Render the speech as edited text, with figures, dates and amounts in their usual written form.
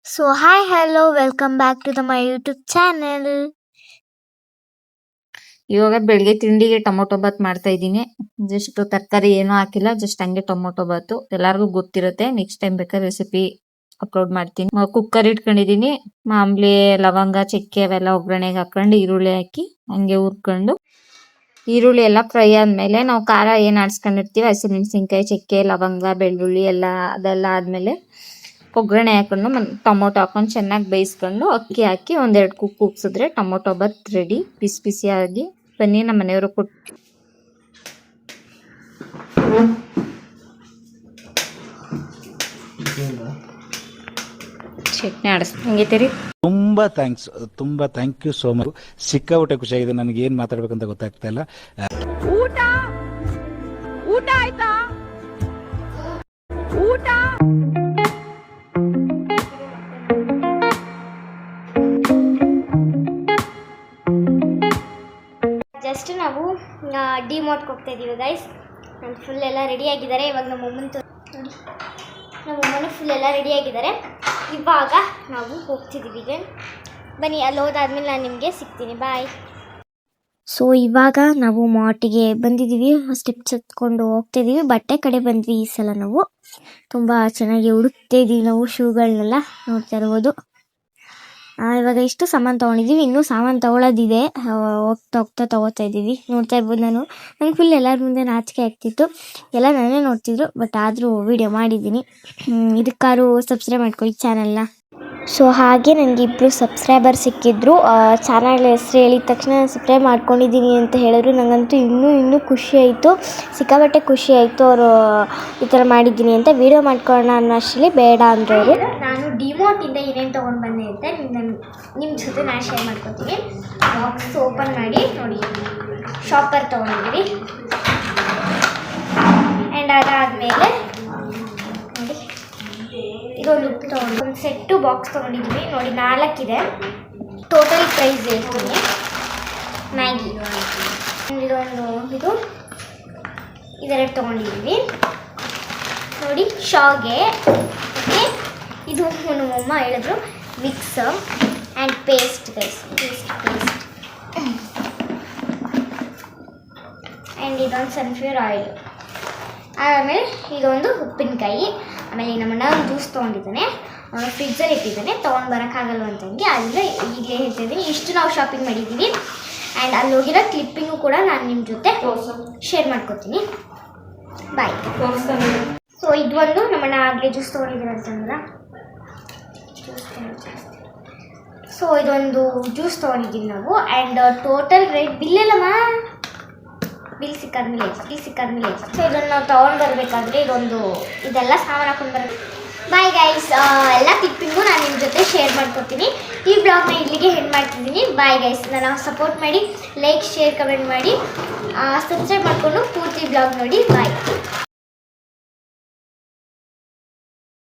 So hi, hello, welcome back to my YouTube channel. ಇವಾಗ ಬೆಳಿಗ್ಗೆ ತಿಂಡಿಗೆ ಟೊಮೊಟೊ ಬಾತ್ ಮಾಡ್ತಾ ಇದ್ದೀನಿ. ಜಸ್ಟ್ ತರಕಾರಿ ಏನೂ ಹಾಕಿಲ್ಲ, ಜಸ್ಟ್ ಹಂಗೆ ಟೊಮೊಟೊ ಬಾತು. ಎಲ್ಲಾರ್ಗೂ ಗೊತ್ತಿರುತ್ತೆ, ನೆಕ್ಸ್ಟ್ ಟೈಮ್ ಬೇಕಾದ್ರೆ ರೆಸಿಪಿ ಅಪ್ಲೋಡ್ ಮಾಡ್ತೀನಿ. ಕುಕ್ಕರ್ ಇಟ್ಕೊಂಡಿದೀನಿ, ಮಾಮೂಲಿ ಲವಂಗ ಚಕ್ಕೆ ಅವೆಲ್ಲ ಒಗ್ಗರಣೆಗೆ ಹಾಕೊಂಡು ಈರುಳ್ಳಿ ಹಾಕಿ ಹಂಗೆ ಹುರ್ಕೊಂಡು, ಈರುಳ್ಳಿ ಎಲ್ಲ ಫ್ರೈ ಆದ್ಮೇಲೆ ನಾವು ಖಾರ ಏನ್ ಆಡ್ಸ್ಕೊಂಡಿರ್ತೀವಿ ಹಸಿಮೆಣಸಿನ್ಕಾಯಿ ಚಕ್ಕೆ ಲವಂಗ ಬೆಳ್ಳುಳ್ಳಿ ಅದೆಲ್ಲ ಆದ್ಮೇಲೆ ಒಗ್ಗರಣೆ ಹಾಕೊಂಡು ಟೊಮೊಟೊ ಹಾಕೊಂಡು ಚೆನ್ನಾಗಿ ಬೇಯಿಸ್ಕೊಂಡು ಅಕ್ಕಿ ಹಾಕಿ ಒಂದೆರಡು ಕೂಗ್ಸಿದ್ರೆ ಟೊಮೊಟೊ ಬಾತ್ ರೆಡಿ. ಬಿಸಿ ಬಿಸಿಯಾಗಿ ಬನ್ನಿ, ನಮ್ಮ ಮನೆಯವರು ಕೊಟ್ಟು ಚಟ್ನಿ ಆಡಿಸ್ತೀರಿ. ತುಂಬಾ ಥ್ಯಾಂಕ್ ಯು ಸೋ ಮಚ್. ಸಿಕ್ಕಾಪಟ್ಟೆ ಖುಷಿಯಾಗಿದೆ. ನನಗೆ ಏನ್ ಮಾತಾಡ್ಬೇಕಂತ ಗೊತ್ತಾಗ್ತಾ ಇಲ್ಲ. ಊಟ ಆಯ್ತಾ? ಊಟ ಜಸ್ಟ್ ನಾವು ಡಿಮಾರ್ಟ್ಗೆ ಹೋಗ್ತಾ ಇದ್ದೀವಿ ಗೈಸ್. ನಾನು ಫುಲ್ ಎಲ್ಲ ರೆಡಿ ಆಗಿದ್ದಾರೆ. ಇವಾಗ ನಮ್ಮ ಅಮ್ಮನೂ ಫುಲ್ ಎಲ್ಲ ರೆಡಿ ಆಗಿದ್ದಾರೆ. ಇವಾಗ ನಾವು ಹೋಗ್ತಿದ್ದೀವಿ. ಬನ್ನಿ, ಅಲ್ಲಿ ಹೋದಾದ್ಮೇಲೆ ನಾನು ನಿಮಗೆ ಸಿಗ್ತೀನಿ. ಬಾಯ್. ಸೊ ಇವಾಗ ನಾವು ಮಾರ್ಟಿಗೆ ಬಂದಿದ್ದೀವಿ. ಸ್ಟೆಪ್ಸ್ ಹತ್ಕೊಂಡು ಹೋಗ್ತಾಯಿದ್ದೀವಿ. ಬಟ್ಟೆ ಕಡೆ ಬಂದ್ವಿ ಈ ಸಲ. ನಾವು ತುಂಬ ಚೆನ್ನಾಗಿ ಹುಡುಕ್ತಾ ಇದ್ದೀವಿ. ನಾವು ಶೂಗಳನ್ನೆಲ್ಲ ನೋಡ್ತಾ ಇರ್ಬೋದು. ಇವಾಗ ಇಷ್ಟು ಸಾಮಾನು ತೊಗೊಂಡಿದ್ದೀವಿ, ಇನ್ನೂ ಸಾಮಾನು ತೊಗೊಳೋದಿದೆ. ಹೋಗ್ತಾ ತೊಗೋತಾ ಇದ್ದೀವಿ. ನೋಡ್ತಾ ಇರ್ಬೋದು. ನಂಗೆ ಫುಲ್ ಎಲ್ಲರ ಮುಂದೆ ನಾಚಿಕೆ ಆಗ್ತಿತ್ತು. ಎಲ್ಲ ನಾನೇ ನೋಡ್ತಿದ್ರು, ಬಟ್ ಆದರೂ ವೀಡಿಯೋ ಮಾಡಿದ್ದೀನಿ. ಇದಕ್ಕಾರು ಸಬ್ಸ್ಕ್ರೈಬ್ ಮಾಡ್ಕೊಳ್ಳಿ ಚಾನಲ್ನ. ಸೊ ಹಾಗೆ ನನಗೆ ಇಬ್ಬರು ಸಬ್ಸ್ಕ್ರೈಬರ್ ಸಿಕ್ಕಿದ್ರು. ಚಾನಲ್ ಹೆಸರು ಹೇಳಿದ ತಕ್ಷಣ ಸಬ್ಸ್ಕ್ರೈಬ್ ಮಾಡ್ಕೊಂಡಿದ್ದೀನಿ ಅಂತ ಹೇಳಿದ್ರು. ನನಗಂತೂ ಇನ್ನೂ ಖುಷಿ ಆಯಿತು, ಸಿಕ್ಕಾಪಟ್ಟೆ ಖುಷಿ ಆಯಿತು. ಅವರು ಈ ಥರ ಮಾಡಿದ್ದೀನಿ ಅಂತ. ವೀಡಿಯೋ ಮಾಡ್ಕೊಳ್ಳೋಣ ಅನ್ನೋ ಅಷ್ಟರಲ್ಲಿ ಬೇಡ ಅಂದರು ಅವರು. ನಾನು ಡಿಮಾರ್ಟಿಂದ ಏನೇನು ತೊಗೊಂಡು ಬಂದೆ ಅಂತ ನಿಮ್ಮ ಜೊತೆ ನಾನು ಶೇರ್ ಮಾಡ್ಕೊತೀನಿ. ಬಾಕ್ಸ್ ಓಪನ್ ಮಾಡಿ ನೋಡಿ, ಶಾಪರ್ ತೊಗೊಂಡಿದ್ದೀವಿ. ಆ್ಯಂಡ್ ಅದಾದಮೇಲೆ ನೋಡಿ ಇದೊಂದು ತೊಗೊಂಡು ಒಂದು ಸೆಟ್ಟು ಬಾಕ್ಸ್ ತೊಗೊಂಡಿದ್ದೀವಿ. ನೋಡಿ 4 ಇದೆ. ಟೋಟಲ್ ಪ್ರೈಸ್ ಹೇಳ್ತೀನಿ. ಮ್ಯಾಗಿ ಇದೆರಡು ತೊಗೊಂಡಿದ್ದೀವಿ. ನೋಡಿ ಶಾವ್ಗೆ. ಓಕೆ, ಇದು ನಮ್ಮಮ್ಮ ಹೇಳಿದ್ರು mix and paste guys, paste and ಇದೊಂದು ಸನ್ಫ್ಲವರ್ ಆಯಿಲ್. ಆಮೇಲೆ ಇದೊಂದು ಉಪ್ಪಿನಕಾಯಿ. ಆಮೇಲೆ ನಮ್ಮಣ್ಣ ಒಂದು ಜ್ಯೂಸ್ ತೊಗೊಂಡಿದ್ದಾನೆ, ಅವನು ಫ್ರಿಜ್ಜಲ್ಲಿ ಇಟ್ಟಿದ್ದಾನೆ, ತೊಗೊಂಡು ಬರೋಕ್ಕಾಗಲ್ಲ ಅಂತಂಗೆ. ಆದರೆ ಈಗಲೇ ಹೇಳ್ತಿದ್ದೀನಿ, ಇಷ್ಟು ನಾವು ಶಾಪಿಂಗ್ ಮಾಡಿದ್ದೀವಿ. ಆ್ಯಂಡ್ ಅಲ್ಲಿ ಹೋಗಿರೋ ಕ್ಲಿಪ್ಪಿಂಗು ಕೂಡ ನಾನು ನಿಮ್ಮ ಜೊತೆ ಶೇರ್ ಮಾಡ್ಕೊತೀನಿ. ಬಾಯ್. ಸೊ ಇದು ಒಂದು ನಮ್ಮಣ್ಣ ಆಗಲೇ ಜ್ಯೂಸ್ ತೊಗೊಂಡಿದ್ದೀರ ಅಂತಂದ್ರೆ, ಸೊ ಇದೊಂದು ಜ್ಯೂಸ್ ತೊಗೊಂಡಿದ್ದೀವಿ ನಾವು. ಆ್ಯಂಡ್ ಟೋಟಲ್ ರೇಟ್ ಬಿಲ್ ಸಿಕ್ಕಾದ್ಮೇಲೆ ಸೊ ಇದನ್ನು ನಾವು ತೊಗೊಂಡು ಬರಬೇಕಾದ್ರೆ ಇದೆಲ್ಲ ಸಾಮಾನು ಹಾಕೊಂಡು ಬರಬೇಕು. Bye guys. ಎಲ್ಲ ಕ್ಲಿಪ್ಪಿಂಗು ನಾನು ನಿಮ್ಮ ಜೊತೆ ಶೇರ್ ಮಾಡ್ಕೊತೀನಿ. ಈ ಬ್ಲಾಗ್ನ ಇಲ್ಲಿಗೆ ಹೆಣ್ಣು ಮಾಡ್ತಿದ್ದೀನಿ. Bye guys. ನನ್ನ ಸಪೋರ್ಟ್ ಮಾಡಿ, ಲೈಕ್ ಶೇರ್ ಕಮೆಂಟ್ ಮಾಡಿ, ಸಬ್ಸ್ಕ್ರೈಬ್ ಮಾಡಿಕೊಂಡು ಪೂರ್ತಿ ಬ್ಲಾಗ್ ನೋಡಿ. ಬಾಯ್.